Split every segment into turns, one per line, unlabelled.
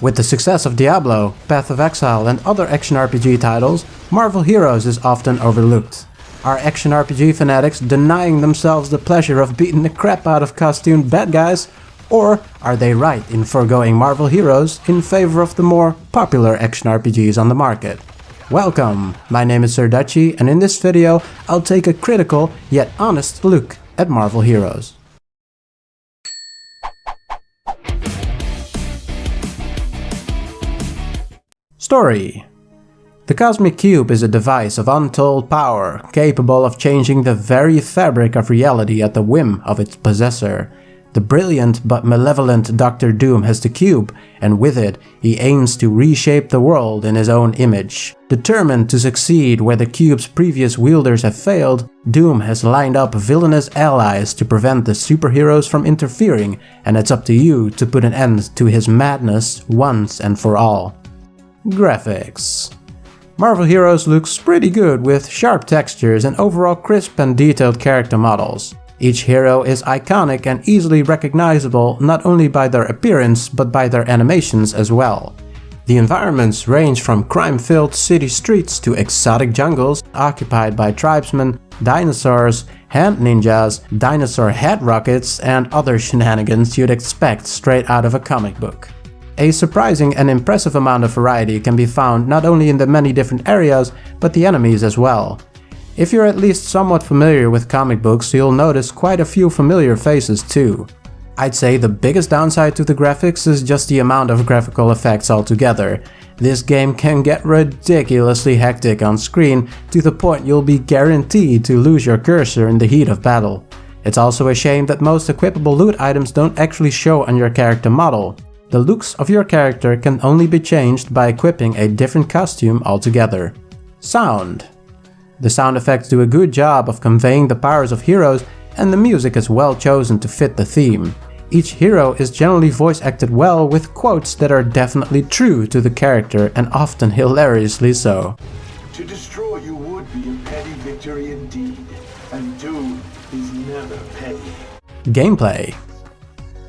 With the success of Diablo, Path of Exile and other action RPG titles, Marvel Heroes is often overlooked. Are action RPG fanatics denying themselves the pleasure of beating the crap out of costumed bad guys? Or are they right in foregoing Marvel Heroes in favor of the more popular action RPGs on the market? Welcome, my name is Sir Dutchy, and in this video I'll take a critical yet honest look at Marvel Heroes. Story. The Cosmic Cube is a device of untold power, capable of changing the very fabric of reality at the whim of its possessor. The brilliant but malevolent Dr. Doom has the cube, and with it, he aims to reshape the world in his own image. Determined to succeed where the cube's previous wielders have failed, Doom has lined up villainous allies to prevent the superheroes from interfering, and it's up to you to put an end to his madness once and for all. Graphics. Marvel Heroes looks pretty good with sharp textures and overall crisp and detailed character models. Each hero is iconic and easily recognizable not only by their appearance but by their animations as well. The environments range from crime-filled city streets to exotic jungles occupied by tribesmen, dinosaurs, hand ninjas, dinosaur head rockets, and other shenanigans you'd expect straight out of a comic book. A surprising and impressive amount of variety can be found not only in the many different areas, but the enemies as well. If you're at least somewhat familiar with comic books, you'll notice quite a few familiar faces too. I'd say the biggest downside to the graphics is just the amount of graphical effects altogether. This game can get ridiculously hectic on screen to the point you'll be guaranteed to lose your cursor in the heat of battle. It's also a shame that most equipable loot items don't actually show on your character model. The looks of your character can only be changed by equipping a different costume altogether. Sound. The sound effects do a good job of conveying the powers of heroes, and the music is well chosen to fit the theme. Each hero is generally voice acted well with quotes that are definitely true to the character and often hilariously so.
To destroy you would be a petty victory indeed, and doom is never petty.
Gameplay.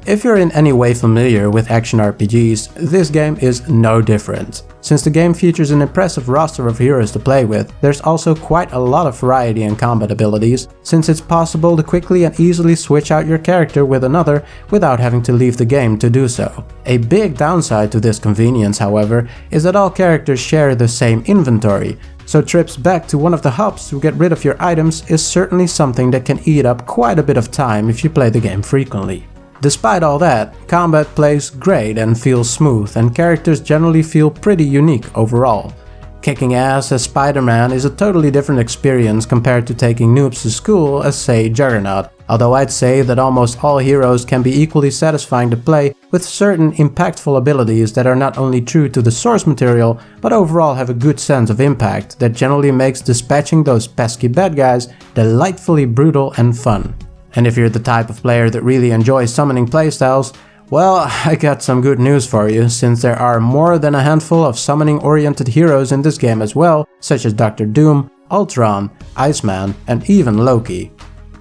If you're in any way familiar with action RPGs, this game is no different. Since the game features an impressive roster of heroes to play with, there's also quite a lot of variety in combat abilities, since it's possible to quickly and easily switch out your character with another without having to leave the game to do so. A big downside to this convenience, however, is that all characters share the same inventory, so trips back to one of the hubs to get rid of your items is certainly something that can eat up quite a bit of time if you play the game frequently. Despite all that, combat plays great and feels smooth, and characters generally feel pretty unique overall. Kicking ass as Spider-Man is a totally different experience compared to taking noobs to school as, say, Juggernaut, although I'd say that almost all heroes can be equally satisfying to play with certain impactful abilities that are not only true to the source material, but overall have a good sense of impact that generally makes dispatching those pesky bad guys delightfully brutal and fun. And if you're the type of player that really enjoys summoning playstyles, well, I got some good news for you, since there are more than a handful of summoning-oriented heroes in this game as well, such as Dr. Doom, Ultron, Iceman, and even Loki.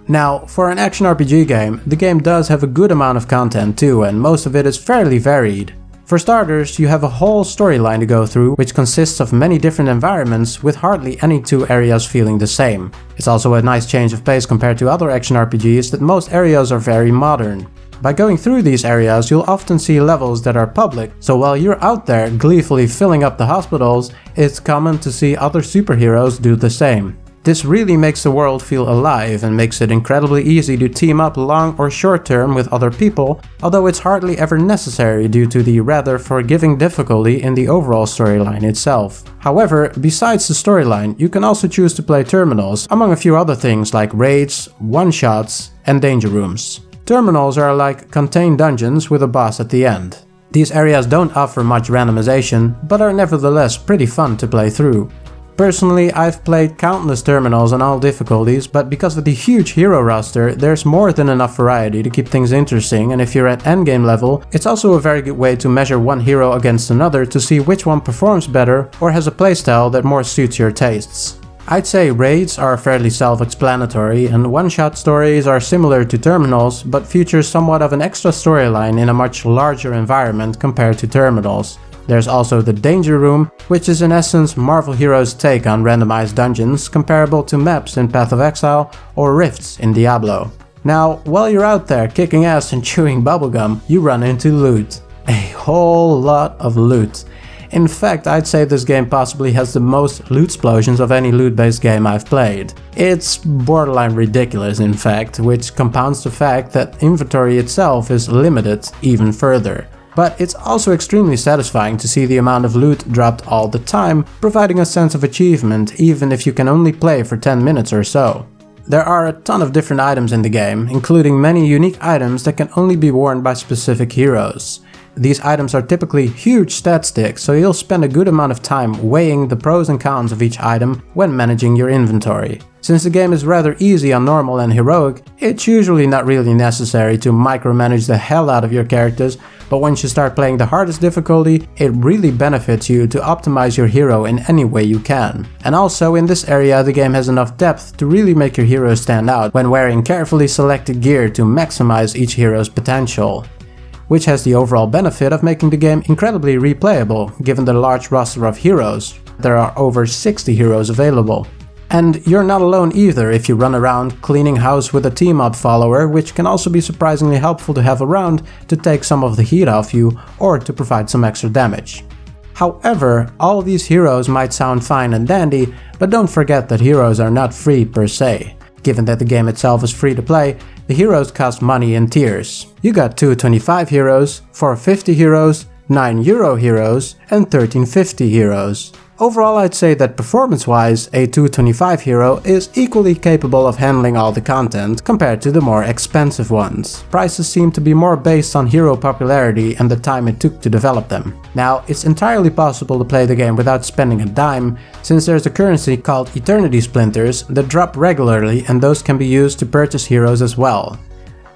Now, for an action RPG game, the game does have a good amount of content too, and most of it is fairly varied. For starters, you have a whole storyline to go through, which consists of many different environments with hardly any two areas feeling the same. It's also a nice change of pace compared to other action RPGs that most areas are very modern. By going through these areas, you'll often see levels that are public, so while you're out there gleefully filling up the hospitals, it's common to see other superheroes do the same. This really makes the world feel alive and makes it incredibly easy to team up long or short term with other people, although it's hardly ever necessary due to the rather forgiving difficulty in the overall storyline itself. However, besides the storyline, you can also choose to play terminals, among a few other things like raids, one-shots, and danger rooms. Terminals are like contained dungeons with a boss at the end. These areas don't offer much randomization, but are nevertheless pretty fun to play through. Personally, I've played countless terminals on all difficulties, but because of the huge hero roster, there's more than enough variety to keep things interesting, and if you're at endgame level, it's also a very good way to measure one hero against another to see which one performs better or has a playstyle that more suits your tastes. I'd say raids are fairly self-explanatory, and one-shot stories are similar to terminals, but feature somewhat of an extra storyline in a much larger environment compared to terminals. There's also the Danger Room, which is in essence Marvel Heroes' take on randomized dungeons, comparable to maps in Path of Exile or rifts in Diablo. Now, while you're out there kicking ass and chewing bubblegum, you run into loot. A whole lot of loot. In fact, I'd say this game possibly has the most loot explosions of any loot-based game I've played. It's borderline ridiculous, in fact, which compounds the fact that inventory itself is limited even further. But it's also extremely satisfying to see the amount of loot dropped all the time, providing a sense of achievement even if you can only play for 10 minutes or so. There are a ton of different items in the game, including many unique items that can only be worn by specific heroes. These items are typically huge stat sticks, so you'll spend a good amount of time weighing the pros and cons of each item when managing your inventory. Since the game is rather easy on normal and heroic, it's usually not really necessary to micromanage the hell out of your characters, but once you start playing the hardest difficulty, it really benefits you to optimize your hero in any way you can. And also in this area the game has enough depth to really make your hero stand out when wearing carefully selected gear to maximize each hero's potential. Which has the overall benefit of making the game incredibly replayable, given the large roster of heroes. There are over 60 heroes available. And you're not alone either if you run around cleaning house with a team-up follower, which can also be surprisingly helpful to have around to take some of the heat off you or to provide some extra damage. However, all these heroes might sound fine and dandy, but don't forget that heroes are not free per se. Given that the game itself is free to play, the heroes cost money in tiers. You got 2.25 heroes, 4.50 heroes, €9 heroes, and 13.50 heroes. Overall, I'd say that performance-wise, a 2.25 hero is equally capable of handling all the content compared to the more expensive ones. Prices seem to be more based on hero popularity and the time it took to develop them. Now, it's entirely possible to play the game without spending a dime, since there's a currency called Eternity Splinters that drop regularly, and those can be used to purchase heroes as well.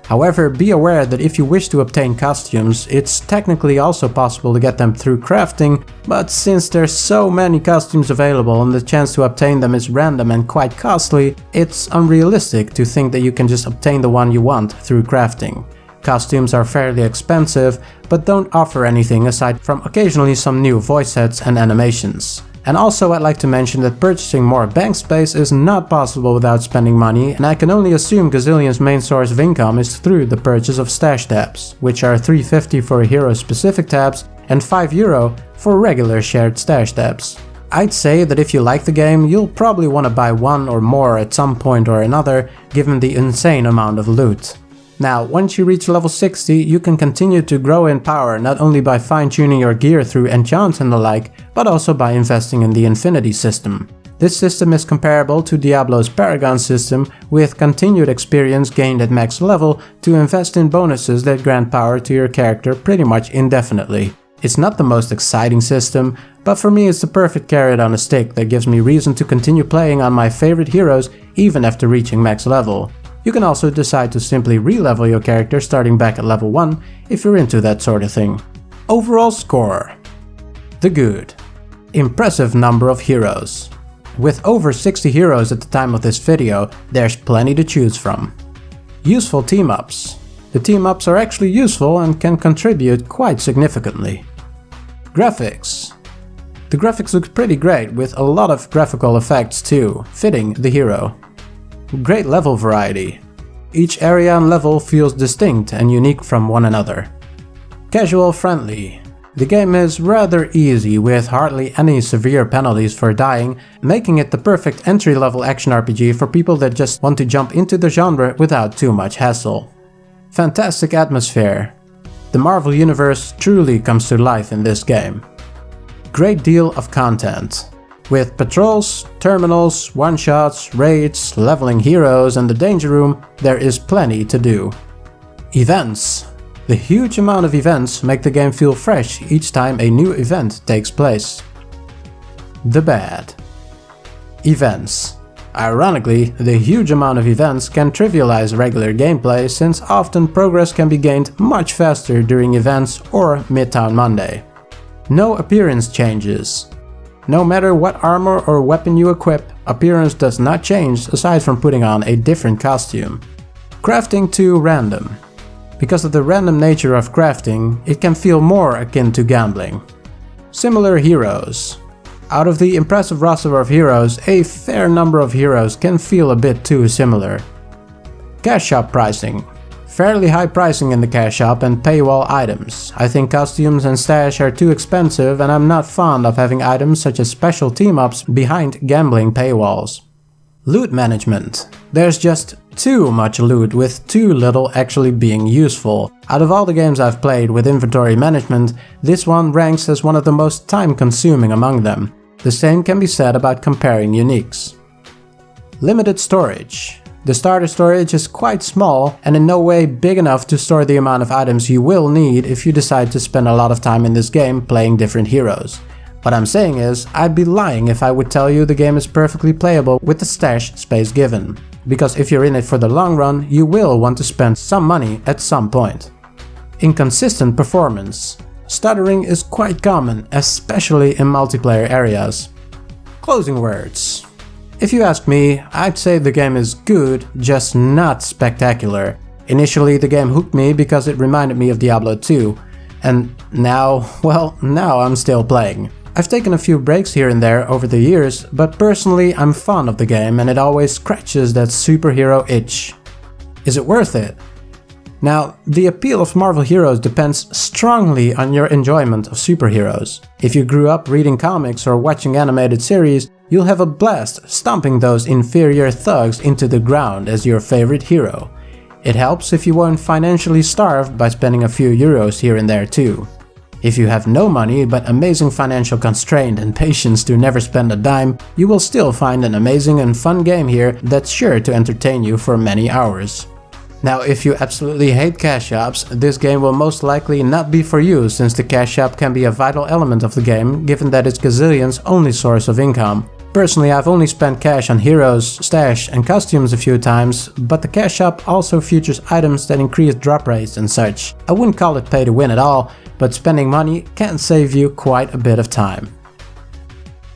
However, be aware that if you wish to obtain costumes, it's technically also possible to get them through crafting, but since there's so many costumes available and the chance to obtain them is random and quite costly, it's unrealistic to think that you can just obtain the one you want through crafting. Costumes are fairly expensive, but don't offer anything aside from occasionally some new voice sets and animations. And also I'd like to mention that purchasing more bank space is not possible without spending money, and I can only assume Gazillion's main source of income is through the purchase of stash tabs, which are $3.50 for hero specific tabs and €5 for regular shared stash tabs. I'd say that if you like the game, you'll probably want to buy one or more at some point or another, given the insane amount of loot. Now, once you reach level 60, you can continue to grow in power not only by fine-tuning your gear through enchants and the like, but also by investing in the Infinity system. This system is comparable to Diablo's Paragon system, with continued experience gained at max level to invest in bonuses that grant power to your character pretty much indefinitely. It's not the most exciting system, but for me it's the perfect carrot on a stick that gives me reason to continue playing on my favorite heroes even after reaching max level. You can also decide to simply re-level your character starting back at level 1 if you're into that sort of thing. Overall score. The good. Impressive number of heroes. With over 60 heroes at the time of this video, there's plenty to choose from. Useful team-ups. The team-ups are actually useful and can contribute quite significantly. Graphics. The graphics look pretty great, with a lot of graphical effects too, fitting the hero. Great level variety. Each area and level feels distinct and unique from one another. Casual friendly. The game is rather easy, with hardly any severe penalties for dying, making it the perfect entry-level action RPG for people that just want to jump into the genre without too much hassle. Fantastic atmosphere. The Marvel universe truly comes to life in this game. Great deal of content. With patrols, terminals, one-shots, raids, leveling heroes and the danger room, there is plenty to do. Events. The huge amount of events make the game feel fresh each time a new event takes place. The bad. Events. Ironically, the huge amount of events can trivialize regular gameplay, since often progress can be gained much faster during events or Midtown Monday. No appearance changes. No matter what armor or weapon you equip, appearance does not change aside from putting on a different costume. Crafting too random. Because of the random nature of crafting, it can feel more akin to gambling. Similar heroes. Out of the impressive roster of heroes, a fair number of heroes can feel a bit too similar. Cash shop pricing. Fairly high pricing in the cash shop and paywall items. I think costumes and stash are too expensive and I'm not fond of having items such as special team-ups behind gambling paywalls. Loot management. There's just too much loot with too little actually being useful. Out of all the games I've played with inventory management, this one ranks as one of the most time-consuming among them. The same can be said about comparing uniques. Limited storage. The starter storage is quite small and in no way big enough to store the amount of items you will need if you decide to spend a lot of time in this game playing different heroes. What I'm saying is, I'd be lying if I would tell you the game is perfectly playable with the stash space given. Because if you're in it for the long run, you will want to spend some money at some point. Inconsistent performance. Stuttering is quite common, especially in multiplayer areas. Closing words. If you ask me, I'd say the game is good, just not spectacular. Initially the game hooked me because it reminded me of Diablo 2, and now I'm still playing. I've taken a few breaks here and there over the years, but personally I'm fond of the game and it always scratches that superhero itch. Is it worth it? Now, the appeal of Marvel heroes depends strongly on your enjoyment of superheroes. If you grew up reading comics or watching animated series, you'll have a blast stomping those inferior thugs into the ground as your favorite hero. It helps if you won't financially starve by spending a few euros here and there too. If you have no money but amazing financial constraint and patience to never spend a dime, you will still find an amazing and fun game here that's sure to entertain you for many hours. Now, if you absolutely hate cash shops, this game will most likely not be for you, since the cash shop can be a vital element of the game, given that it's Gazillion's only source of income. Personally, I've only spent cash on heroes, stash and costumes a few times, but the cash shop also features items that increase drop rates and such. I wouldn't call it pay to win at all, but spending money can save you quite a bit of time.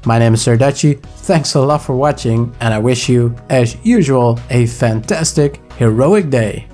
My name is Sir Dutchy, thanks a lot for watching, and I wish you, as usual, a fantastic, heroic day.